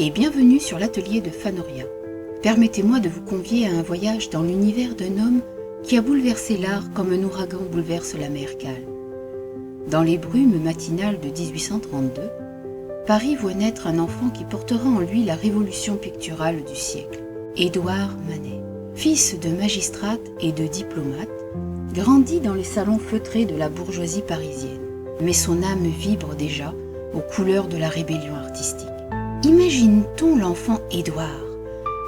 et bienvenue sur l'atelier de Fanoria. Permettez-moi de vous convier à un voyage dans l'univers d'un homme qui a bouleversé l'art comme un ouragan bouleverse la mer calme. Dans les brumes matinales de 1832, Paris voit naître un enfant qui portera en lui la révolution picturale du siècle, Édouard Manet. Fils de magistrate et de diplomate, grandit dans les salons feutrés de la bourgeoisie parisienne, mais son âme vibre déjà aux couleurs de la rébellion artistique. Imagine-t-on l'enfant Édouard,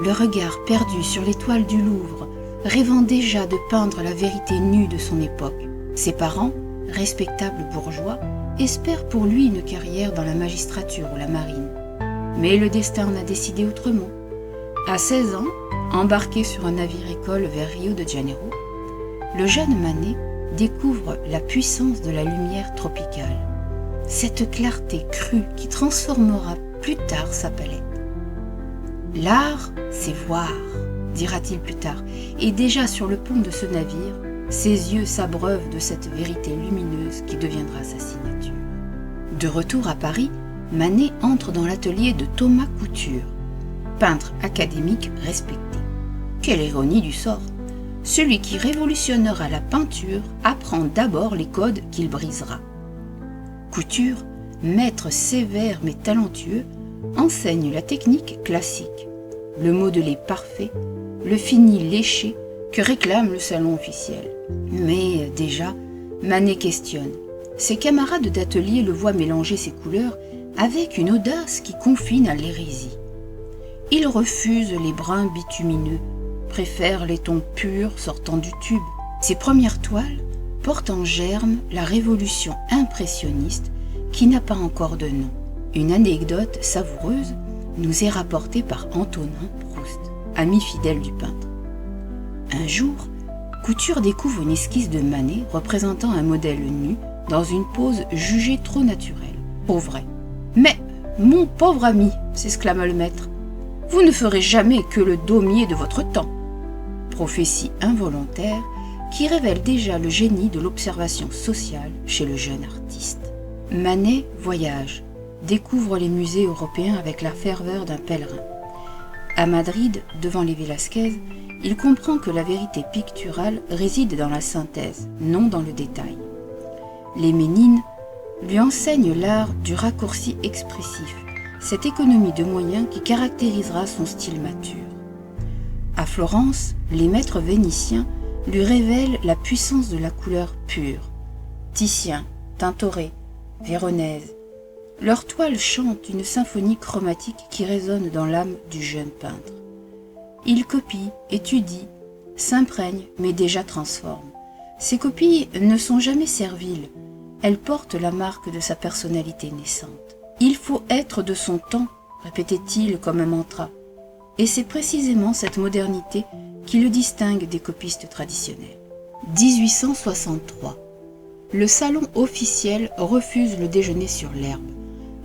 le regard perdu sur les toiles du Louvre, rêvant déjà de peindre la vérité nue de son époque. Ses parents, respectables bourgeois, espèrent pour lui une carrière dans la magistrature ou la marine. Mais le destin en a décidé autrement. À 16 ans, embarqué sur un navire-école vers Rio de Janeiro, le jeune Manet découvre la puissance de la lumière tropicale, cette clarté crue qui transformera plus tard sa palette. L'art, c'est voir, dira-t-il plus tard, et déjà sur le pont de ce navire, ses yeux s'abreuvent de cette vérité lumineuse qui deviendra sa signature. De retour à Paris, Manet entre dans l'atelier de Thomas Couture, peintre académique respecté. Quelle ironie du sort! Celui qui révolutionnera la peinture apprend d'abord les codes qu'il brisera. Couture, maître sévère mais talentueux, enseigne la technique classique, le modelé parfait, le fini léché que réclame le salon officiel. Mais déjà, Manet questionne. Ses camarades d'atelier le voient mélanger ses couleurs avec une audace qui confine à l'hérésie. Il refuse les bruns bitumineux, préfère les tons purs sortant du tube. Ses premières toiles portent en germe la révolution impressionniste qui n'a pas encore de nom. Une anecdote savoureuse nous est rapportée par Antonin Proust, ami fidèle du peintre. Un jour, Couture découvre une esquisse de Manet représentant un modèle nu dans une pose jugée trop naturelle. Pour vrai. « Mais, mon pauvre ami, s'exclama le maître, vous ne ferez jamais que le daumier de votre temps. » Prophétie involontaire qui révèle déjà le génie de l'observation sociale chez le jeune artiste. Manet voyage, découvre les musées européens avec la ferveur d'un pèlerin. À Madrid, devant les Velázquez, il comprend que la vérité picturale réside dans la synthèse, non dans le détail. Les Ménines lui enseignent l'art du raccourci expressif, cette économie de moyens qui caractérisera son style mature. À Florence, les maîtres vénitiens lui révèlent la puissance de la couleur pure. Titien, Tintoret, Véronèse. Leurs toiles chantent une symphonie chromatique qui résonne dans l'âme du jeune peintre. Il copie, étudie, s'imprègne, mais déjà transforme. Ces copies ne sont jamais serviles, elles portent la marque de sa personnalité naissante. Il faut être de son temps, répétait-il comme un mantra. Et c'est précisément cette modernité qui le distingue des copistes traditionnels. 1863. Le salon officiel refuse le déjeuner sur l'herbe.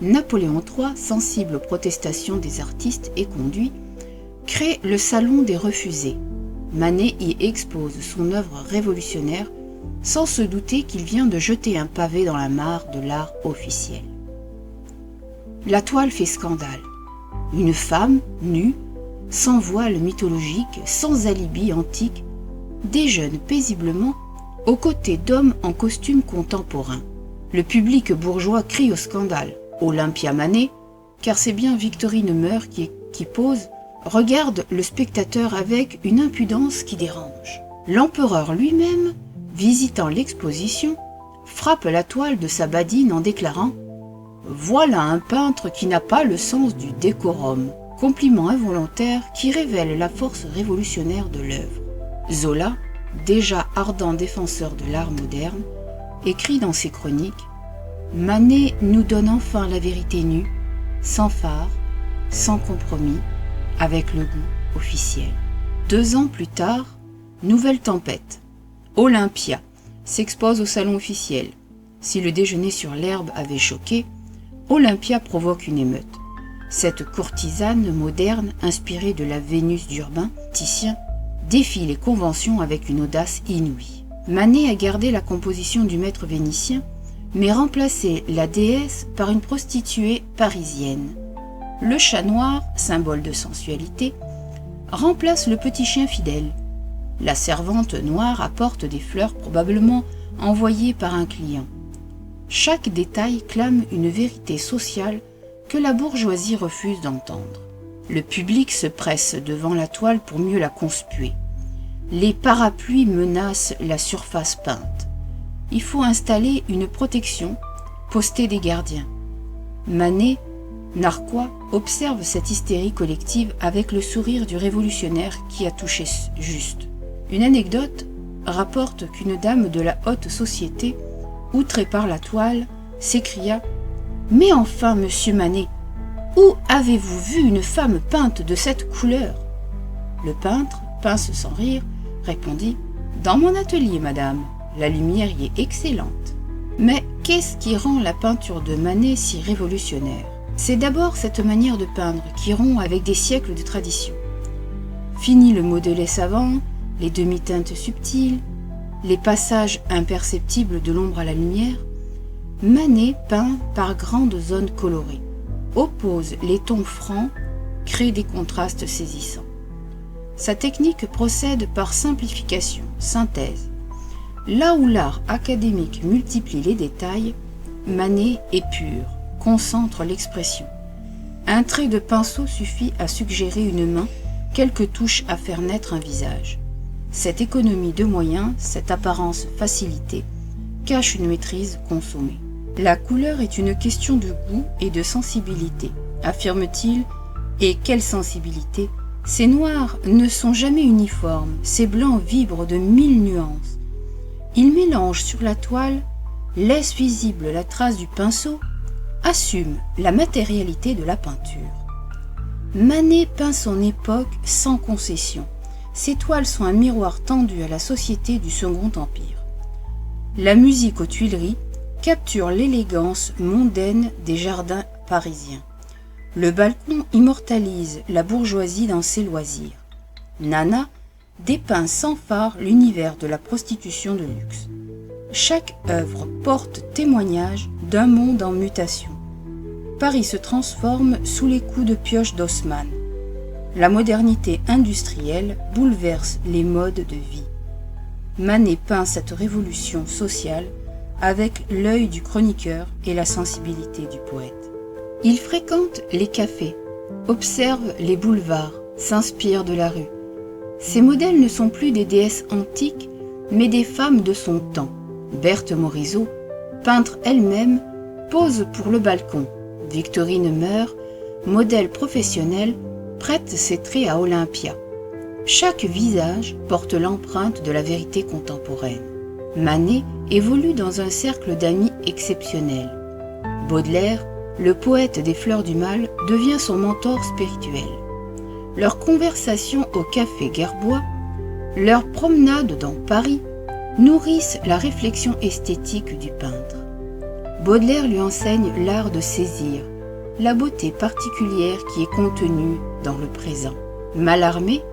Napoléon III, sensible aux protestations des artistes et conduits, crée le salon des refusés. Manet y expose son œuvre révolutionnaire sans se douter qu'il vient de jeter un pavé dans la mare de l'art officiel. La toile fait scandale. Une femme, nue, sans voile mythologique, sans alibi antique, déjeune paisiblement aux côtés d'hommes en costume contemporain. Le public bourgeois crie au scandale. Olympia Manet, car c'est bien Victorine Meurt qui pose, regarde le spectateur avec une impudence qui dérange. L'empereur lui-même, visitant l'exposition, frappe la toile de sa badine en déclarant « Voilà un peintre qui n'a pas le sens du décorum », compliment involontaire qui révèle la force révolutionnaire de l'œuvre. Zola, déjà ardent défenseur de l'art moderne, écrit dans ses chroniques « Manet nous donne enfin la vérité nue, sans phare, sans compromis, avec le goût officiel. » 2 ans plus tard, nouvelle tempête. Olympia s'expose au salon officiel. Si le déjeuner sur l'herbe avait choqué, Olympia provoque une émeute. Cette courtisane moderne, inspirée de la Vénus d'Urbain, Titien, défie les conventions avec une audace inouïe. Manet a gardé la composition du maître vénitien, mais remplacé la déesse par une prostituée parisienne. Le chat noir, symbole de sensualité, remplace le petit chien fidèle. La servante noire apporte des fleurs probablement envoyées par un client. Chaque détail clame une vérité sociale que la bourgeoisie refuse d'entendre. Le public se presse devant la toile pour mieux la conspuer. Les parapluies menacent la surface peinte. Il faut installer une protection, poster des gardiens. Manet, narquois, observe cette hystérie collective avec le sourire du révolutionnaire qui a touché juste. Une anecdote rapporte qu'une dame de la haute société, outrée par la toile, s'écria « Mais enfin, monsieur Manet, où avez-vous vu une femme peinte de cette couleur ?» Le peintre, pince sans rire, répondit « Dans mon atelier, madame, la lumière y est excellente. » Mais qu'est-ce qui rend la peinture de Manet si révolutionnaire? C'est d'abord cette manière de peindre qui rompt avec des siècles de tradition. Fini le modelé savant, les demi-teintes subtiles, les passages imperceptibles de l'ombre à la lumière, Manet peint par grandes zones colorées, oppose les tons francs, crée des contrastes saisissants. Sa technique procède par simplification, synthèse. Là où l'art académique multiplie les détails, Manet est pur, concentre l'expression. Un trait de pinceau suffit à suggérer une main, quelques touches à faire naître un visage. Cette économie de moyens, cette apparence facilitée, cache une maîtrise consommée. La couleur est une question de goût et de sensibilité, affirme-t-il, et quelle sensibilité! Ces noirs ne sont jamais uniformes, ces blancs vibrent de 1000 nuances. Ils mélangent sur la toile, laissent visible la trace du pinceau, assument la matérialité de la peinture. Manet peint son époque sans concession. Ses toiles sont un miroir tendu à la société du Second Empire. La musique aux Tuileries capture l'élégance mondaine des jardins parisiens. Le balcon immortalise la bourgeoisie dans ses loisirs. Nana dépeint sans phare l'univers de la prostitution de luxe. Chaque œuvre porte témoignage d'un monde en mutation. Paris se transforme sous les coups de pioche d'Haussmann. La modernité industrielle bouleverse les modes de vie. Manet peint cette révolution sociale avec l'œil du chroniqueur et la sensibilité du poète. Il fréquente les cafés, observe les boulevards, s'inspire de la rue. Ses modèles ne sont plus des déesses antiques, mais des femmes de son temps. Berthe Morisot, peintre elle-même, pose pour le balcon. Victorine Meure, modèle professionnel, prête ses traits à Olympia. Chaque visage porte l'empreinte de la vérité contemporaine. Manet évolue dans un cercle d'amis exceptionnels. Baudelaire, le poète des fleurs du mal, devient son mentor spirituel. Leurs conversations au café Gerbois, leurs promenades dans Paris, nourrissent la réflexion esthétique du peintre. Baudelaire lui enseigne l'art de saisir, la beauté particulière qui est contenue dans le présent. Mallarmé,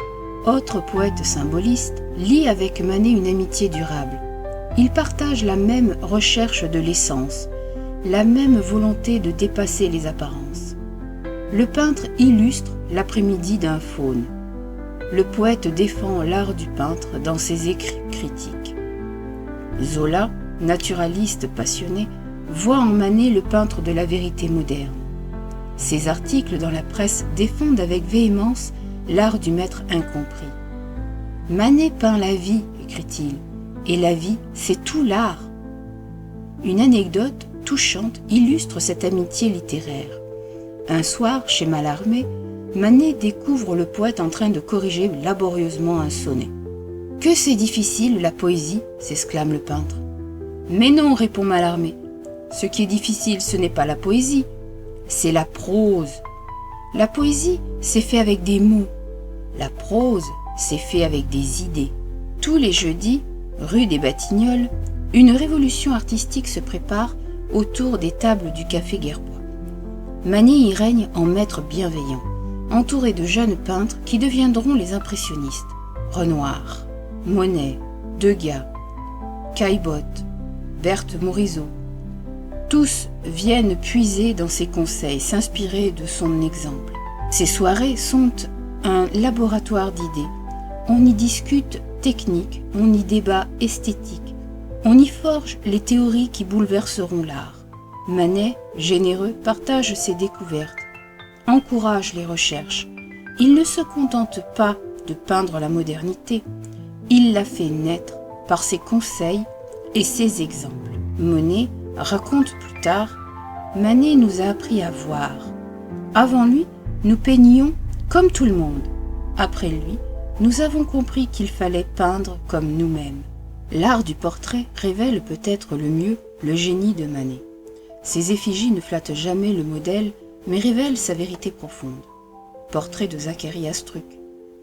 autre poète symboliste, lie avec Manet une amitié durable. Ils partagent la même recherche de l'essence, la même volonté de dépasser les apparences. Le peintre illustre l'après-midi d'un faune. Le poète défend l'art du peintre dans ses écrits critiques. Zola, naturaliste passionné, voit en Manet le peintre de la vérité moderne. Ses articles dans la presse défendent avec véhémence l'art du maître incompris. Manet peint la vie, écrit-il, et la vie, c'est tout l'art. Une anecdote touchante illustre cette amitié littéraire. Un soir, chez Mallarmé, Manet découvre le poète en train de corriger laborieusement un sonnet. « Que c'est difficile, la poésie !» s'exclame le peintre. « Mais non, répond Mallarmé. Ce qui est difficile, ce n'est pas la poésie, c'est la prose. La poésie, c'est fait avec des mots. La prose, c'est fait avec des idées. » Tous les jeudis, rue des Batignolles, une révolution artistique se prépare autour des tables du café Gerbois. Manet y règne en maître bienveillant, entouré de jeunes peintres qui deviendront les impressionnistes. Renoir, Monet, Degas, Caillebotte, Berthe Morisot. Tous viennent puiser dans ses conseils, s'inspirer de son exemple. Ces soirées sont un laboratoire d'idées. On y discute technique, on y débat esthétique, on y forge les théories qui bouleverseront l'art. Manet, généreux, partage ses découvertes, encourage les recherches. Il ne se contente pas de peindre la modernité, il la fait naître par ses conseils et ses exemples. Monet raconte plus tard, Manet nous a appris à voir. Avant lui, nous peignions comme tout le monde. Après lui, nous avons compris qu'il fallait peindre comme nous-mêmes. L'art du portrait révèle peut-être le mieux le génie de Manet. Ses effigies ne flattent jamais le modèle, mais révèlent sa vérité profonde. Portrait de Zacharie Astruc,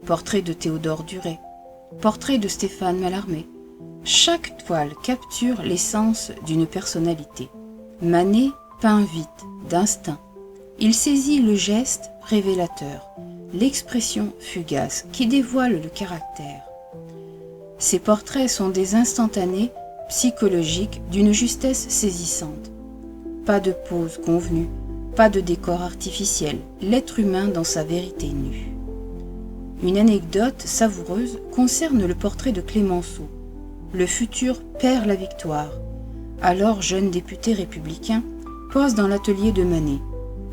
portrait de Théodore Duret, portrait de Stéphane Mallarmé. Chaque toile capture l'essence d'une personnalité. Manet peint vite, d'instinct. Il saisit le geste révélateur, l'expression fugace qui dévoile le caractère. Ces portraits sont des instantanés psychologiques d'une justesse saisissante. Pas de pose convenue, pas de décor artificiel, l'être humain dans sa vérité nue. Une anecdote savoureuse concerne le portrait de Clémenceau. Le futur perd la victoire. Alors jeune député républicain, pose dans l'atelier de Manet.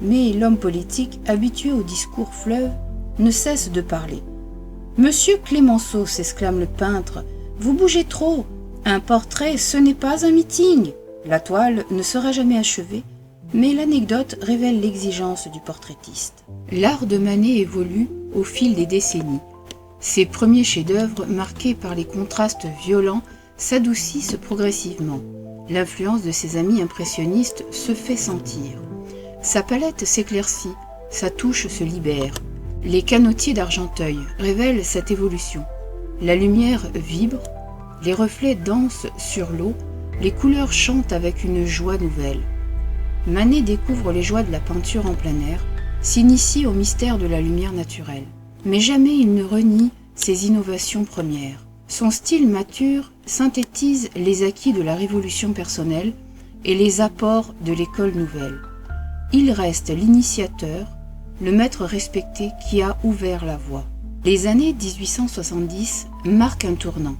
Mais l'homme politique, habitué au discours fleuve, ne cesse de parler. « Monsieur Clémenceau, s'exclame le peintre, vous bougez trop. Un portrait, ce n'est pas un meeting. » La toile ne sera jamais achevée, mais l'anecdote révèle l'exigence du portraitiste. L'art de Manet évolue au fil des décennies. Ses premiers chefs-d'œuvre, marqués par les contrastes violents, s'adoucissent progressivement. L'influence de ses amis impressionnistes se fait sentir. Sa palette s'éclaircit, sa touche se libère. Les canotiers d'Argenteuil révèlent cette évolution. La lumière vibre, les reflets dansent sur l'eau, les couleurs chantent avec une joie nouvelle. Manet découvre les joies de la peinture en plein air, s'initie au mystère de la lumière naturelle. Mais jamais il ne renie ses innovations premières. Son style mature synthétise les acquis de la révolution personnelle et les apports de l'école nouvelle. Il reste l'initiateur, le maître respecté qui a ouvert la voie. Les années 1870 marquent un tournant.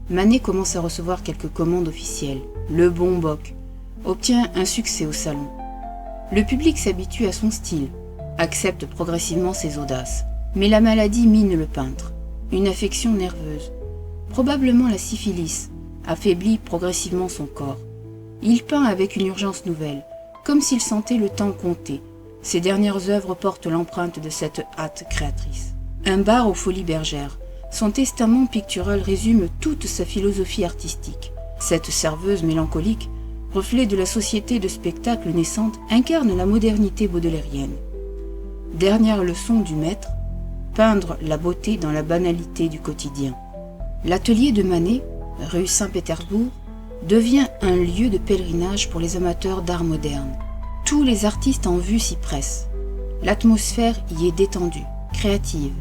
Manet commence à recevoir quelques commandes officielles. Le bon Bock obtient un succès au salon. Le public s'habitue à son style, accepte progressivement ses audaces. Mais la maladie mine le peintre. Une affection nerveuse, probablement la syphilis, affaiblit progressivement son corps. Il peint avec une urgence nouvelle, comme s'il sentait le temps compter. Ses dernières œuvres portent l'empreinte de cette hâte créatrice. Un bar aux Folies Bergères. Son testament pictural résume toute sa philosophie artistique. Cette serveuse mélancolique, reflet de la société de spectacle naissante, incarne la modernité baudelairienne. Dernière leçon du maître, peindre la beauté dans la banalité du quotidien. L'atelier de Manet, rue Saint-Pétersbourg, devient un lieu de pèlerinage pour les amateurs d'art moderne. Tous les artistes en vue s'y pressent. L'atmosphère y est détendue, créative.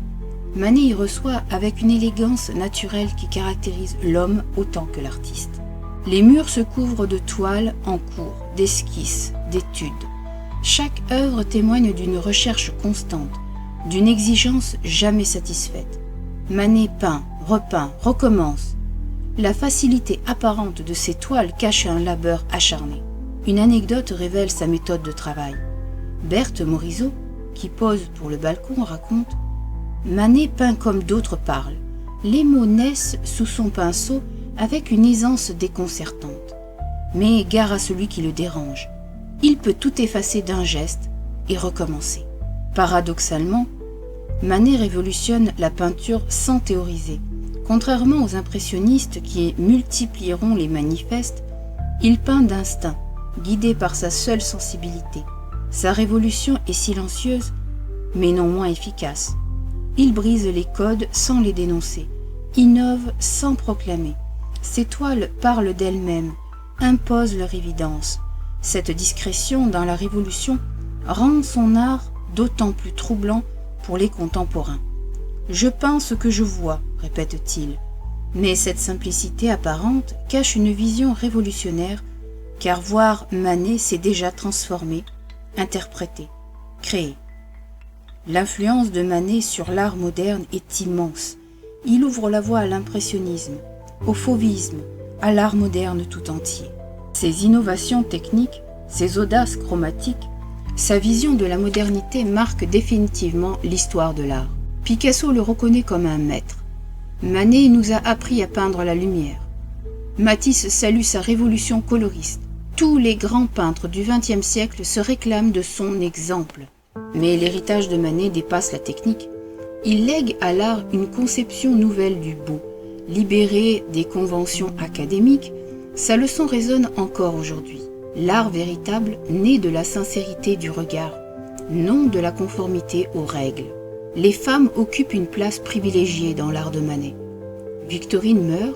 Manet y reçoit avec une élégance naturelle qui caractérise l'homme autant que l'artiste. Les murs se couvrent de toiles en cours, d'esquisses, d'études. Chaque œuvre témoigne d'une recherche constante, d'une exigence jamais satisfaite. Manet peint, repeint, recommence. La facilité apparente de ses toiles cache un labeur acharné. Une anecdote révèle sa méthode de travail. Berthe Morisot, qui pose pour le balcon, raconte « Manet peint comme d'autres parlent. Les mots naissent sous son pinceau avec une aisance déconcertante. Mais gare à celui qui le dérange. Il peut tout effacer d'un geste et recommencer. » Paradoxalement, Manet révolutionne la peinture sans théoriser. Contrairement aux impressionnistes qui multiplieront les manifestes, il peint d'instinct, guidé par sa seule sensibilité. Sa révolution est silencieuse, mais non moins efficace. Il brise les codes sans les dénoncer, innove sans proclamer. Ses toiles parlent d'elles-mêmes, imposent leur évidence. Cette discrétion dans la révolution rend son art d'autant plus troublant pour les contemporains. « Je peins ce que je vois », répète-t-il, mais cette simplicité apparente cache une vision révolutionnaire car voir Manet, c'est déjà transformer, interpréter, créer. L'influence de Manet sur l'art moderne est immense. Il ouvre la voie à l'impressionnisme, au fauvisme, à l'art moderne tout entier. Ses innovations techniques, ses audaces chromatiques, sa vision de la modernité marquent définitivement l'histoire de l'art. Picasso le reconnaît comme un maître. Manet nous a appris à peindre la lumière. Matisse salue sa révolution coloriste. Tous les grands peintres du XXe siècle se réclament de son exemple. Mais l'héritage de Manet dépasse la technique. Il lègue à l'art une conception nouvelle du beau. Libéré des conventions académiques, sa leçon résonne encore aujourd'hui. L'art véritable naît de la sincérité du regard, non de la conformité aux règles. Les femmes occupent une place privilégiée dans l'art de Manet. Victorine Meure,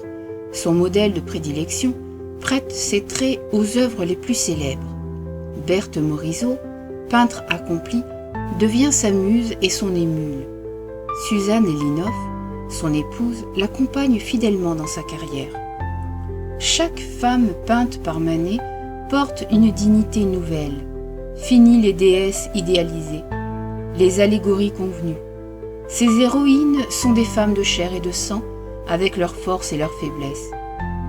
son modèle de prédilection, prête ses traits aux œuvres les plus célèbres. Berthe Morisot, peintre accomplie, devient sa muse et son émule. Suzanne Linoff, son épouse, l'accompagne fidèlement dans sa carrière. Chaque femme peinte par Manet porte une dignité nouvelle. Fini les déesses idéalisées, les allégories convenues. Ces héroïnes sont des femmes de chair et de sang, avec leurs forces et leurs faiblesses.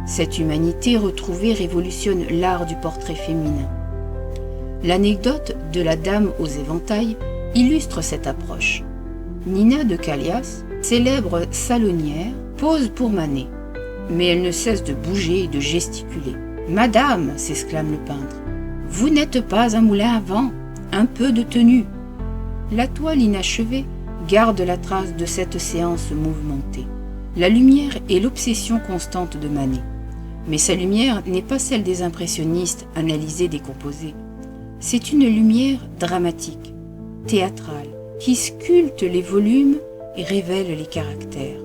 Cette humanité retrouvée révolutionne l'art du portrait féminin. L'anecdote de la dame aux éventails illustre cette approche. Nina de Callias, célèbre salonnière, pose pour Manet, mais elle ne cesse de bouger et de gesticuler. « Madame !» s'exclame le peintre, « vous n'êtes pas un moulin à vent, un peu de tenue !» La toile inachevée garde la trace de cette séance mouvementée. La lumière est l'obsession constante de Manet. Mais sa lumière n'est pas celle des impressionnistes analysés, décomposés. C'est une lumière dramatique, théâtrale, qui sculpte les volumes et révèle les caractères.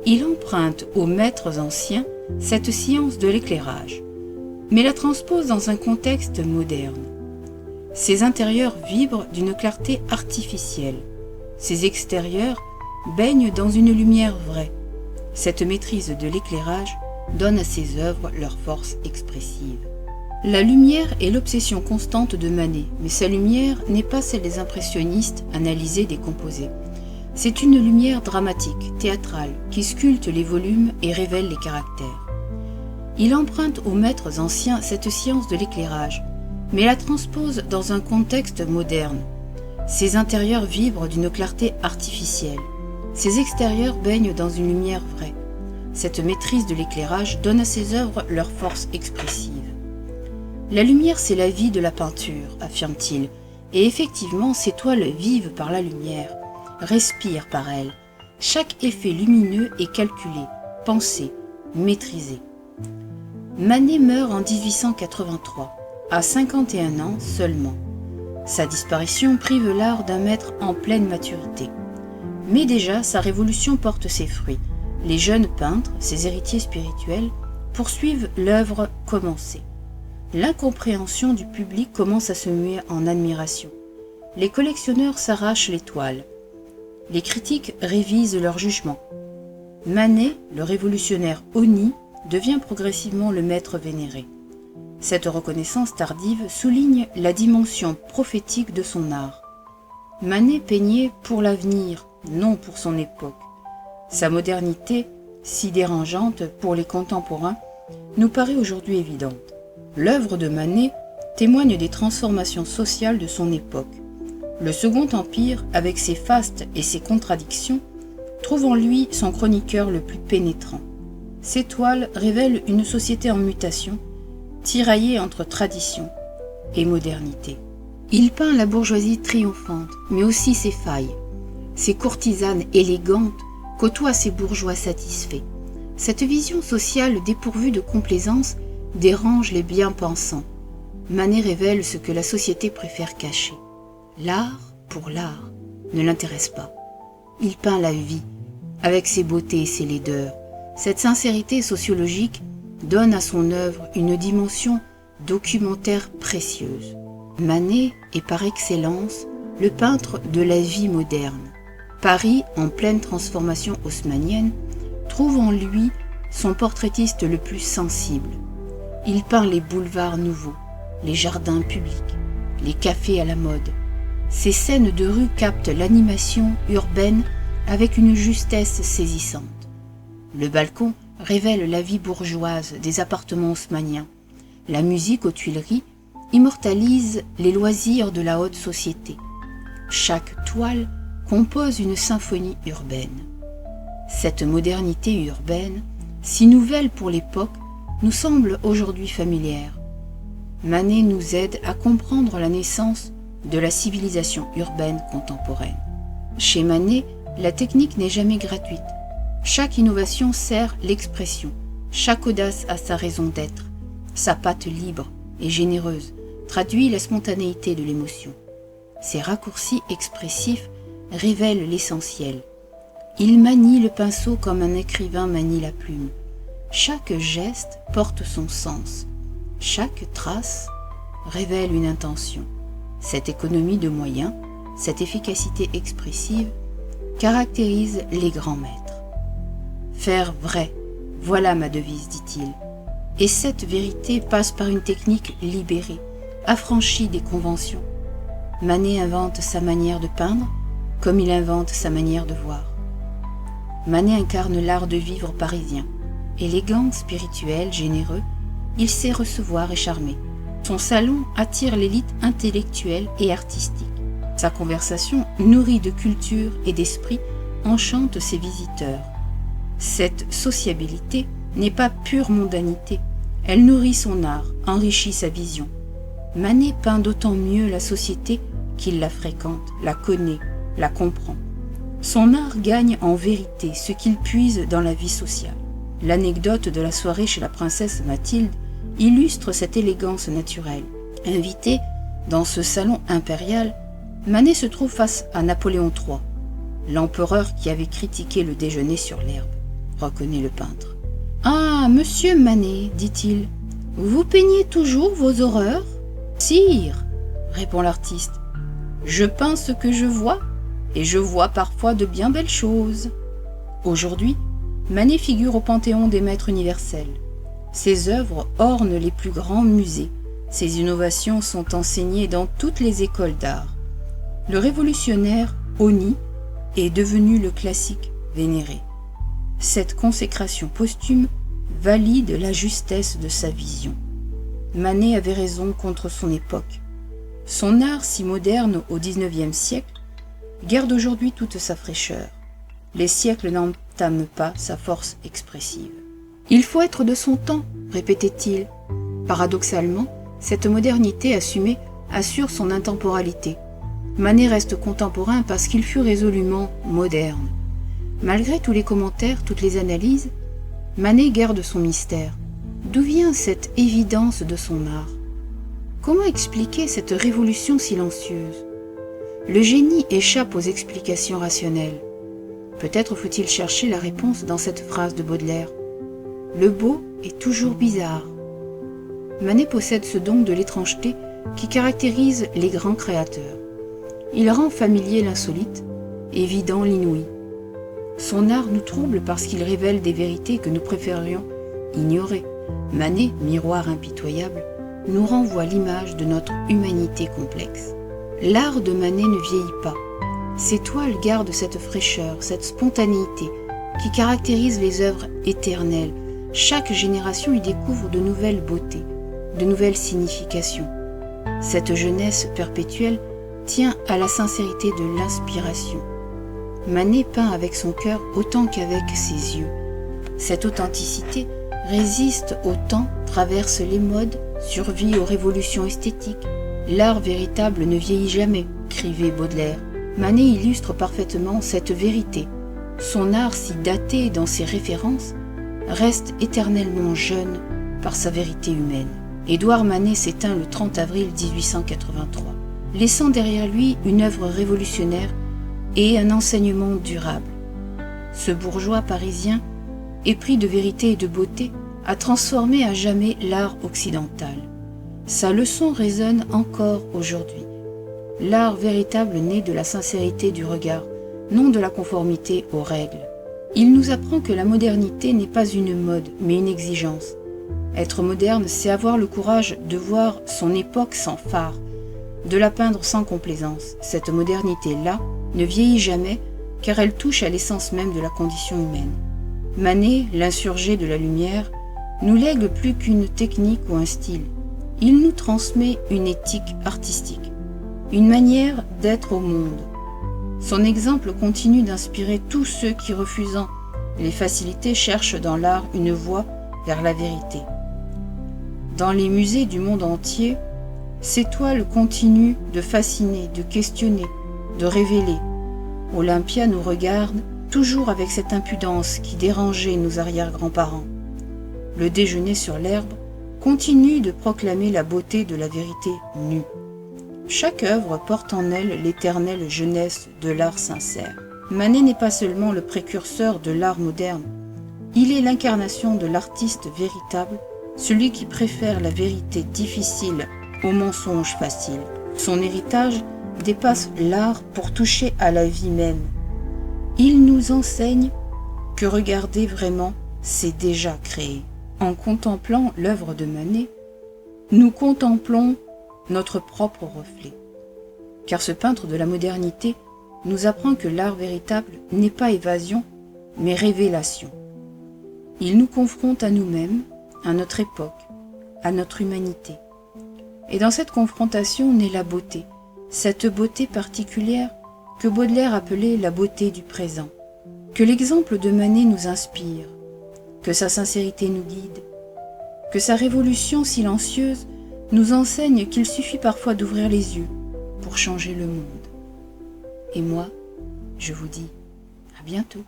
Il emprunte aux maîtres anciens cette science de l'éclairage, mais la transpose dans un contexte moderne. Ses intérieurs vibrent d'une clarté artificielle. Ses extérieurs baignent dans une lumière vraie. Cette maîtrise de l'éclairage donne à ses œuvres leur force expressive. La lumière est l'obsession constante de Manet, mais sa lumière n'est pas celle des impressionnistes analysés, décomposés. C'est une lumière dramatique, théâtrale, qui sculpte les volumes et révèle les caractères. Il emprunte aux maîtres anciens cette science de l'éclairage, mais la transpose dans un contexte moderne. Ses intérieurs vibrent d'une clarté artificielle. Ses extérieurs baignent dans une lumière vraie. Cette maîtrise de l'éclairage donne à ses œuvres leur force expressive. La lumière, c'est la vie de la peinture, affirme-t-il, et effectivement, ces toiles vivent par la lumière, respirent par elle. Chaque effet lumineux est calculé, pensé, maîtrisé. Manet meurt en 1883, à 51 ans seulement. Sa disparition prive l'art d'un maître en pleine maturité. Mais déjà, sa révolution porte ses fruits. Les jeunes peintres, ses héritiers spirituels, poursuivent l'œuvre commencée. L'incompréhension du public commence à se muer en admiration. Les collectionneurs s'arrachent les toiles. Les critiques révisent leur jugement. Manet, le révolutionnaire honni, devient progressivement le maître vénéré. Cette reconnaissance tardive souligne la dimension prophétique de son art. Manet peignait pour l'avenir, non pour son époque. Sa modernité, si dérangeante pour les contemporains, nous paraît aujourd'hui évidente. L'œuvre de Manet témoigne des transformations sociales de son époque. Le Second Empire, avec ses fastes et ses contradictions, trouve en lui son chroniqueur le plus pénétrant. Ses toiles révèlent une société en mutation, tiraillée entre tradition et modernité. Il peint la bourgeoisie triomphante, mais aussi ses failles. Ses courtisanes élégantes côtoient ses bourgeois satisfaits. Cette vision sociale dépourvue de complaisance dérange les bien-pensants. Manet révèle ce que la société préfère cacher. L'art, pour l'art, ne l'intéresse pas. Il peint la vie, avec ses beautés et ses laideurs. Cette sincérité sociologique donne à son œuvre une dimension documentaire précieuse. Manet est par excellence le peintre de la vie moderne. Paris, en pleine transformation haussmannienne, trouve en lui son portraitiste le plus sensible. Il peint les boulevards nouveaux, les jardins publics, les cafés à la mode. Ces scènes de rue captent l'animation urbaine avec une justesse saisissante. Le balcon révèle la vie bourgeoise des appartements haussmanniens. La musique aux Tuileries immortalise les loisirs de la haute société. Chaque toile compose une symphonie urbaine. Cette modernité urbaine, si nouvelle pour l'époque, nous semble aujourd'hui familière. Manet nous aide à comprendre la naissance de la civilisation urbaine contemporaine. Chez Manet, la technique n'est jamais gratuite. Chaque innovation sert l'expression, chaque audace a sa raison d'être. Sa patte libre et généreuse traduit la spontanéité de l'émotion. Ses raccourcis expressifs révèlent l'essentiel. Il manie le pinceau comme un écrivain manie la plume. Chaque geste porte son sens. Chaque trace révèle une intention. Cette économie de moyens, cette efficacité expressive caractérise les grands maîtres. Faire vrai, voilà ma devise, dit-il. Et cette vérité passe par une technique libérée, affranchie des conventions. Manet invente sa manière de peindre, comme il invente sa manière de voir. Manet incarne l'art de vivre parisien. Élégant, spirituel, généreux, il sait recevoir et charmer. Son salon attire l'élite intellectuelle et artistique. Sa conversation, nourrie de culture et d'esprit, enchante ses visiteurs. Cette sociabilité n'est pas pure mondanité. Elle nourrit son art, enrichit sa vision. Manet peint d'autant mieux la société qu'il la fréquente, la connaît, la comprend. Son art gagne en vérité ce qu'il puise dans la vie sociale. L'anecdote de la soirée chez la princesse Mathilde illustre cette élégance naturelle. Invité dans ce salon impérial, Manet se trouve face à Napoléon III, l'empereur qui avait critiqué le déjeuner sur l'herbe, reconnaît le peintre. « Ah, monsieur Manet, dit-il, vous peignez toujours vos horreurs ?»« Sire, répond l'artiste, je peins ce que je vois, et je vois parfois de bien belles choses. » Aujourd'hui, Manet figure au panthéon des maîtres universels. Ses œuvres ornent les plus grands musées. Ses innovations sont enseignées dans toutes les écoles d'art. Le révolutionnaire honni est devenu le classique vénéré. Cette consécration posthume valide la justesse de sa vision. Manet avait raison contre son époque. Son art si moderne au XIXe siècle garde aujourd'hui toute sa fraîcheur. Les siècles n'entament pas sa force expressive. Il faut être de son temps, répétait-il. Paradoxalement, cette modernité assumée assure son intemporalité. Manet reste contemporain parce qu'il fut résolument moderne. Malgré tous les commentaires, toutes les analyses, Manet garde son mystère. D'où vient cette évidence de son art? Comment expliquer cette révolution silencieuse? Le génie échappe aux explications rationnelles. Peut-être faut-il chercher la réponse dans cette phrase de Baudelaire. Le beau est toujours bizarre. Manet possède ce don de l'étrangeté qui caractérise les grands créateurs. Il rend familier l'insolite, évident l'inouï. Son art nous trouble parce qu'il révèle des vérités que nous préférions ignorer. Manet, miroir impitoyable, nous renvoie l'image de notre humanité complexe. L'art de Manet ne vieillit pas. Ses toiles gardent cette fraîcheur, cette spontanéité qui caractérise les œuvres éternelles. Chaque génération y découvre de nouvelles beautés, de nouvelles significations. Cette jeunesse perpétuelle tient à la sincérité de l'inspiration. Manet peint avec son cœur autant qu'avec ses yeux. Cette authenticité résiste au temps, traverse les modes, survit aux révolutions esthétiques. L'art véritable ne vieillit jamais, écrivait Baudelaire. Manet illustre parfaitement cette vérité. Son art si daté dans ses références reste éternellement jeune par sa vérité humaine. Édouard Manet s'éteint le 30 avril 1883, laissant derrière lui une œuvre révolutionnaire et un enseignement durable. Ce bourgeois parisien, épris de vérité et de beauté, a transformé à jamais l'art occidental. Sa leçon résonne encore aujourd'hui. L'art véritable naît de la sincérité du regard, non de la conformité aux règles. Il nous apprend que la modernité n'est pas une mode, mais une exigence. Être moderne, c'est avoir le courage de voir son époque sans phare, de la peindre sans complaisance. Cette modernité-là ne vieillit jamais, car elle touche à l'essence même de la condition humaine. Manet, l'insurgé de la lumière, nous lègue plus qu'une technique ou un style. Il nous transmet une éthique artistique, une manière d'être au monde. Son exemple continue d'inspirer tous ceux qui, refusant les facilités, cherchent dans l'art une voie vers la vérité. Dans les musées du monde entier, ces toiles continuent de fasciner, de questionner, de révéler. Olympia nous regarde toujours avec cette impudence qui dérangeait nos arrière-grands-parents. Le déjeuner sur l'herbe continue de proclamer la beauté de la vérité nue. Chaque œuvre porte en elle l'éternelle jeunesse de l'art sincère. Manet n'est pas seulement le précurseur de l'art moderne, il est l'incarnation de l'artiste véritable, celui qui préfère la vérité difficile au mensonge facile. Son héritage dépasse l'art pour toucher à la vie même. Il nous enseigne que regarder vraiment, c'est déjà créer. En contemplant l'œuvre de Manet, nous contemplons notre propre reflet. Car ce peintre de la modernité nous apprend que l'art véritable n'est pas évasion, mais révélation. Il nous confronte à nous-mêmes, à notre époque, à notre humanité. Et dans cette confrontation naît la beauté, cette beauté particulière que Baudelaire appelait la beauté du présent. Que l'exemple de Manet nous inspire, que sa sincérité nous guide, que sa révolution silencieuse nous enseigne qu'il suffit parfois d'ouvrir les yeux pour changer le monde. Et moi, je vous dis à bientôt.